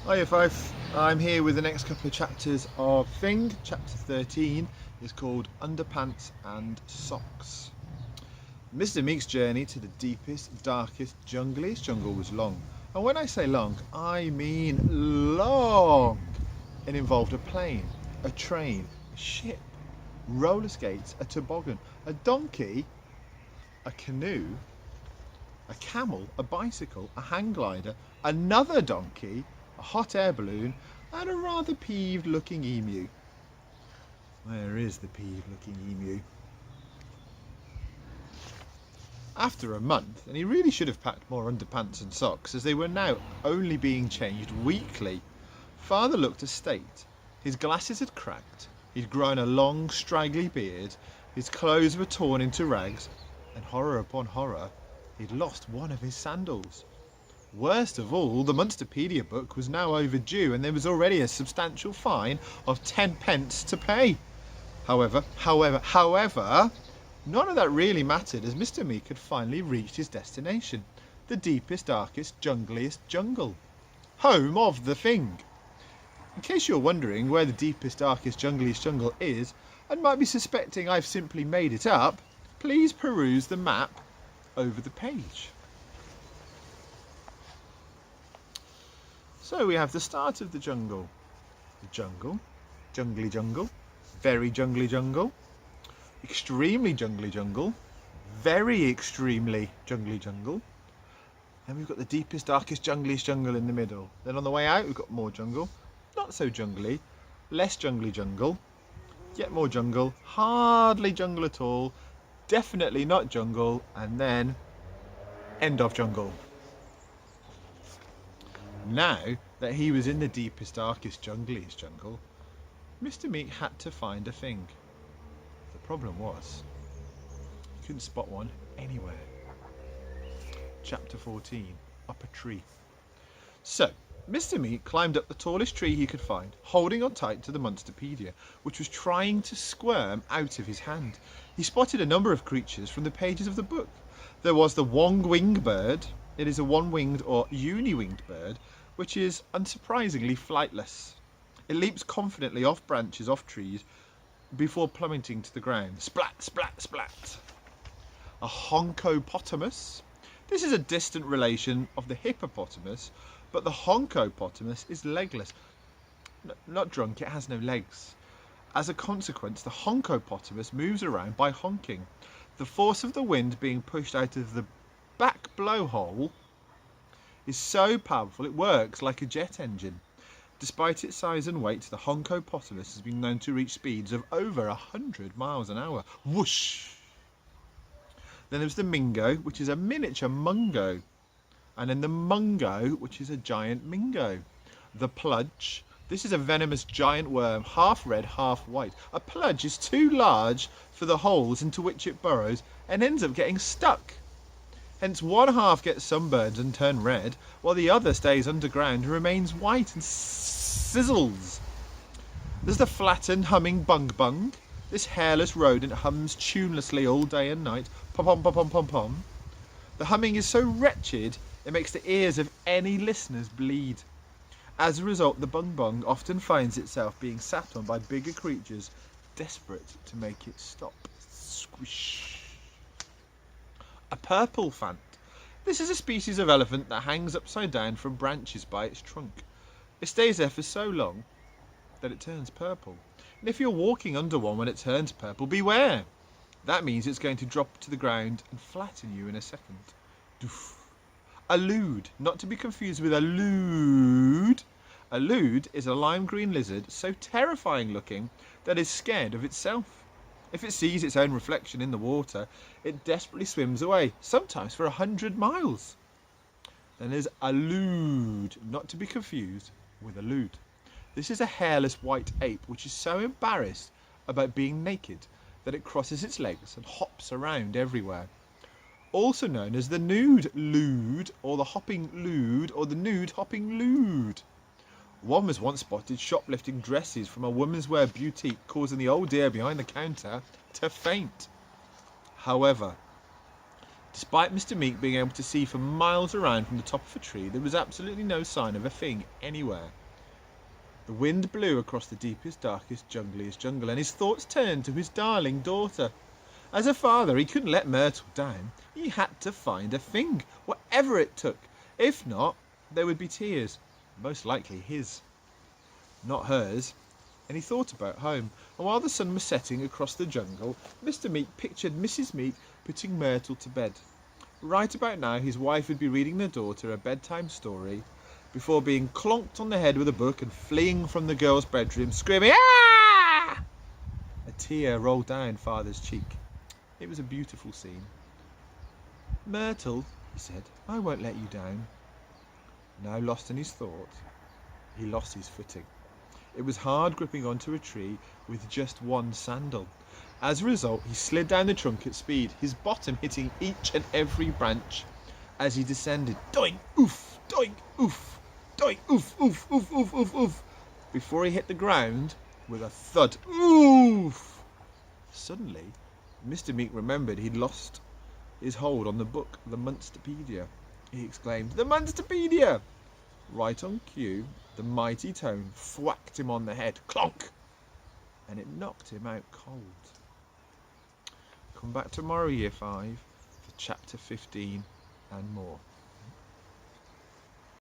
Hiya Fife, I'm here with the next couple of chapters of Fing. Chapter 13 is called Underpants and Socks. Mr. Meek's journey to the deepest, darkest, jungliest jungle was long. And when I say long, I mean long. It involved a plane, a train, a ship, roller skates, a toboggan, a donkey, a canoe, a camel, a bicycle, a hang glider, another donkey, a hot air balloon, and a rather peeved looking emu. Where is the peeved looking emu? After a month, and he really should have packed more underpants and socks, as they were now only being changed weekly, Father looked a state. His glasses had cracked, he'd grown a long straggly beard, his clothes were torn into rags, and horror upon horror, he'd lost one of his sandals. Worst of all, the Munsterpedia book was now overdue, and there was already a substantial fine of 10 pence to pay. However, none of that really mattered, as Mr. Meek had finally reached his destination, the deepest, darkest, jungliest jungle, home of the Fing. In case you're wondering where the deepest, darkest, jungliest jungle is, and might be suspecting I've simply made it up, please peruse the map over the page. So we have the start of the jungle. The jungle, jungly jungle, very jungly jungle, extremely jungly jungle, very extremely jungly jungle. Then we've got the deepest, darkest, jungliest jungle in the middle. Then on the way out we've got more jungle, not so jungly, less jungly jungle, yet more jungle, hardly jungle at all, definitely not jungle, and then end of jungle. Now that he was in the deepest, darkest, jungliest jungle, Mr. Meek had to find a Fing. The problem was, he couldn't spot one anywhere. Chapter 14, Up a Tree. So, Mr. Meek climbed up the tallest tree he could find, holding on tight to the Munsterpedia, which was trying to squirm out of his hand. He spotted a number of creatures from the pages of the book. There was the wong-winged bird. It is a one-winged or uni-winged bird, which is unsurprisingly flightless. It leaps confidently off branches, off trees, before plummeting to the ground. Splat, splat, splat. A honkopotamus. This is a distant relation of the hippopotamus, but the honkopotamus is legless. Not drunk, it has no legs. As a consequence, the honkopotamus moves around by honking. The force of the wind being pushed out of the back blowhole is so powerful it works like a jet engine. Despite its size and weight, the honkopotamus has been known to reach speeds of over 100 miles an hour. Whoosh! Then there's the mingo, which is a miniature mungo. And then the mungo, which is a giant mingo. The pludge. This is a venomous giant worm, half red, half white. A pludge is too large for the holes into which it burrows and ends up getting stuck. Hence one half gets sunburned and turn red, while the other stays underground and remains white and sizzles. There's the flattened humming bung bung. This hairless rodent hums tunelessly all day and night. Pom pom pom pom pom pom. The humming is so wretched it makes the ears of any listeners bleed. As a result, the bung bung often finds itself being sat on by bigger creatures desperate to make it stop. Squish. A purple fant. This is a species of elephant that hangs upside down from branches by its trunk. It stays there for so long that it turns purple. And if you're walking under one when it turns purple, beware. That means it's going to drop to the ground and flatten you in a second. Doof. A lude, not to be confused with a lewd. A lude is a lime green lizard so terrifying looking that it is scared of itself. If it sees its own reflection in the water, it desperately swims away, sometimes for 100 miles. Then there's a lude, not to be confused with a lude. This is a hairless white ape which is so embarrassed about being naked that it crosses its legs and hops around everywhere. Also known as the nude lude, or the hopping lude, or the nude hopping lude. One was once spotted shoplifting dresses from a women's wear boutique, causing the old dear behind the counter to faint. However, Despite Mr. Meek being able to see for miles around from the top of a tree, there was absolutely no sign of a Fing anywhere. The wind blew across the deepest, darkest, jungliest jungle, and his thoughts turned to his darling daughter. As a father, he couldn't let Myrtle down. He had to find a Fing, whatever it took. If not, there would be tears, most likely his, not hers. And he thought about home. And while the sun was setting across the jungle, Mr. Meek pictured Mrs. Meek putting Myrtle to bed. Right about now, his wife would be reading their daughter a bedtime story before being clonked on the head with a book and fleeing from the girl's bedroom, screaming, "Ah!" A tear rolled down father's cheek. It was a beautiful scene. "Myrtle," he said, "I won't let you down." Now lost in his thought, he lost his footing. It was hard gripping onto a tree with just one sandal. As a result, he slid down the trunk at speed, his bottom hitting each and every branch as he descended. Doink, oof, doink, oof, doink, oof, oof, oof, oof, oof, oof, before he hit the ground with a thud. Oof! Suddenly, Mr. Meek remembered he'd lost his hold on the book, the Munsterpedia. He exclaimed, "The Munsterpedia!" Right on cue, the mighty tone thwacked him on the head, clonk, and it knocked him out cold. Come back tomorrow, Year 5, for Chapter 15 and more.